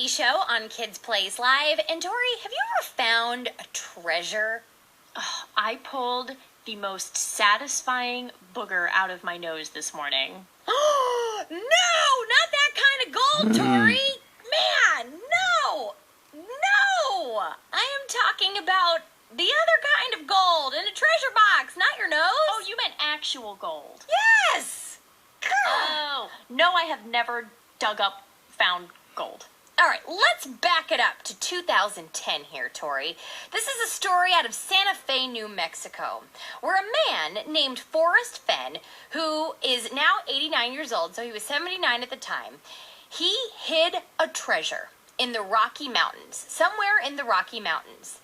Mindy Show on Kids Plays Live. And Tori, have you ever found a treasure? Oh, I pulled the most satisfying booger out of my nose this morning. Oh, no! Not that kind of gold, Tori! Man, no! No! I am talking about the other kind of gold in a treasure box, not your nose. Oh, you meant actual gold. Yes! Oh, no, I have never found gold. All right, let's back it up to 2010 here, Tori. This is a story out of Santa Fe, New Mexico, where a man named Forrest Fenn, who is now 89 years old, so he was 79 at the time, he hid a treasure in the Rocky Mountains, somewhere in the Rocky Mountains.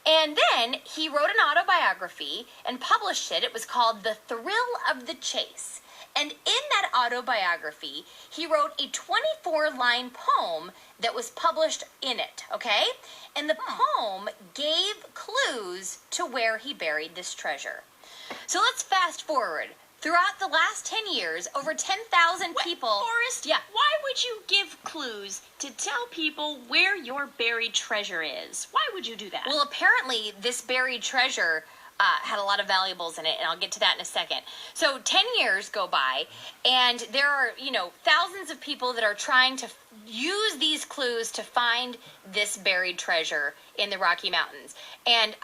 And then he wrote an autobiography and published it. It was called The Thrill of the Chase. And in that autobiography, he wrote a 24-line poem that was published in it, okay? And the poem gave clues to where he buried this treasure. So let's fast forward. Throughout the last 10 years, over 10,000 people... Forrest, why would you give clues to tell people where your buried treasure is? Why would you do that? Well, apparently, this buried treasure... had a lot of valuables in it, and I'll get to that in a second. So 10 years go by, and there are, thousands of people that are trying to use these clues to find this buried treasure in the Rocky Mountains. And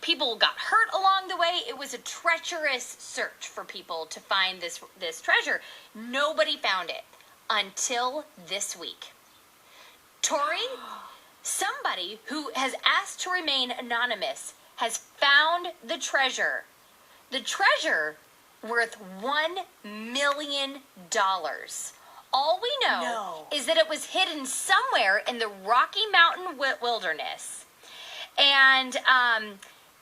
people got hurt along the way. It was a treacherous search for people to find this treasure. Nobody found it until this week. Tori, somebody who has asked to remain anonymous has found the treasure. The treasure worth $1 million. All we know is that it was hidden somewhere in the Rocky Mountain wilderness. And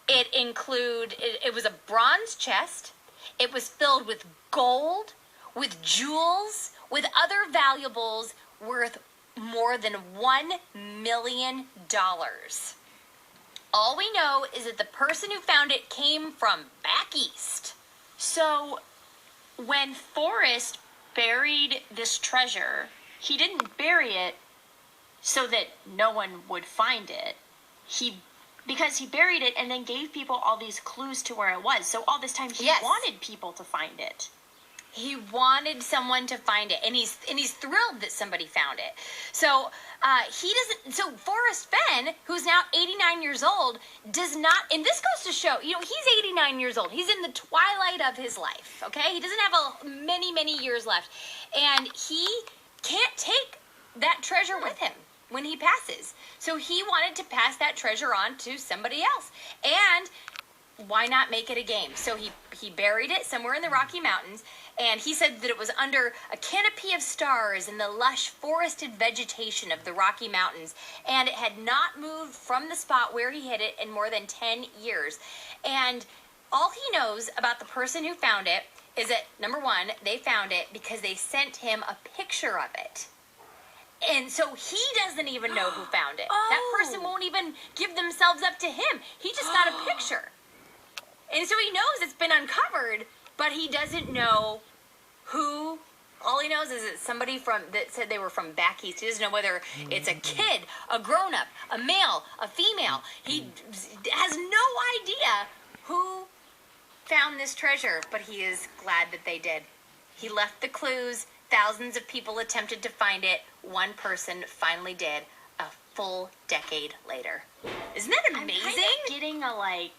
it was a bronze chest. It was filled with gold, with jewels, with other valuables worth more than $1 million. All we know is that the person who found it came from back east. So, when Forrest buried this treasure, he didn't bury it so that no one would find it. Because he buried it and then gave people all these clues to where it was. So all this time he wanted people to find it. He wanted someone to find it, and he's thrilled that somebody found it. So So Forrest Fenn, who's now 89 years old, does not. And this goes to show, he's 89 years old. He's in the twilight of his life. Okay, he doesn't have many years left, and he can't take that treasure with him when he passes. So he wanted to pass that treasure on to somebody else, and why not make it a game? So he buried it somewhere in the Rocky Mountains, and he said that it was under a canopy of stars in the lush forested vegetation of the Rocky Mountains, and it had not moved from the spot where he hid it in more than 10 years. And all he knows about the person who found it is that, number one, they found it because they sent him a picture of it. And so he doesn't even know who found it. That person won't even give themselves up to him. He just got a picture. And so he knows it's been uncovered, but he doesn't know who. All he knows is it's somebody that said they were from back east. He doesn't know whether it's a kid, a grown-up, a male, a female. He has no idea who found this treasure, but he is glad that they did. He left the clues. Thousands of people attempted to find it. One person finally did, a full decade later. Isn't that amazing? I'm kind of getting a,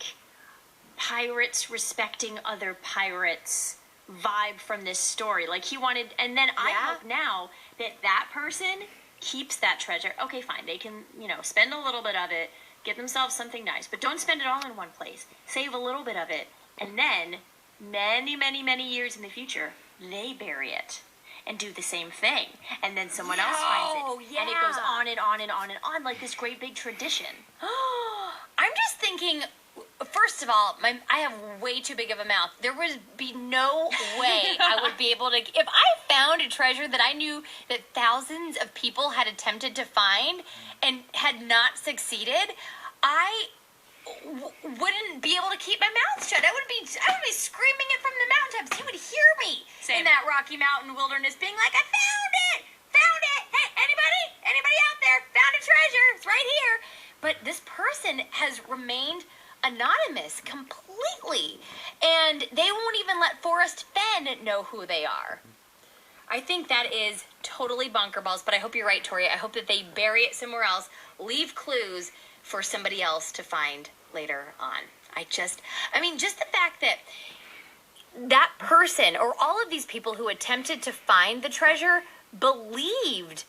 pirates respecting other pirates vibe from this story. He wanted, and then I hope now that person keeps that treasure. Okay, fine. They can, spend a little bit of it, get themselves something nice, but don't spend it all in one place. Save a little bit of it, and then many years in the future, they bury it and do the same thing, and then someone else finds it, and it goes on and on and on and on, like this great big tradition. I'm just thinking, first of all, I have way too big of a mouth. There would be no way I would be able to, if I found a treasure that I knew that thousands of people had attempted to find and had not succeeded, I wouldn't be able to keep my mouth shut. I would be screaming it from the mountaintops. You would hear me in that Rocky Mountain wilderness being like, I found it! Found it! Hey, anybody but this person has remained anonymous completely, and they won't even let Forrest Fenn know who they are. I think that is totally bonkerballs, but I hope you're right, Tori. I hope that they bury it somewhere else, leave clues for somebody else to find later on. Just the fact that that person, or all of these people who attempted to find the treasure, believed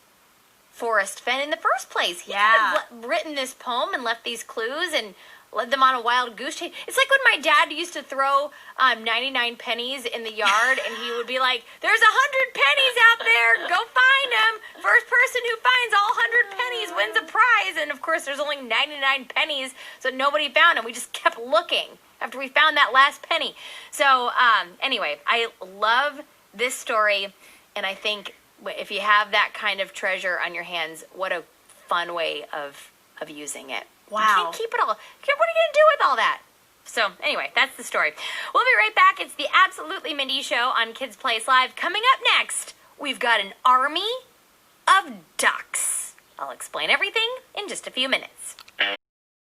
Forrest Fenn in the first place. He could have written this poem and left these clues and led them on a wild goose chase. It's like when my dad used to throw 99 pennies in the yard, and he would be like, there's 100 pennies out there, go find them. First person who finds all 100 pennies wins a prize. And of course there's only 99 pennies, so nobody found them. We just kept looking after we found that last penny. So anyway, I love this story, and I think if you have that kind of treasure on your hands, what a fun way of using it. Wow. You can't keep it all. What are you going to do with all that? So anyway, that's the story. We'll be right back. It's the Absolutely Mindy Show on Kids Place Live. Coming up next, we've got an army of ducks. I'll explain everything in just a few minutes.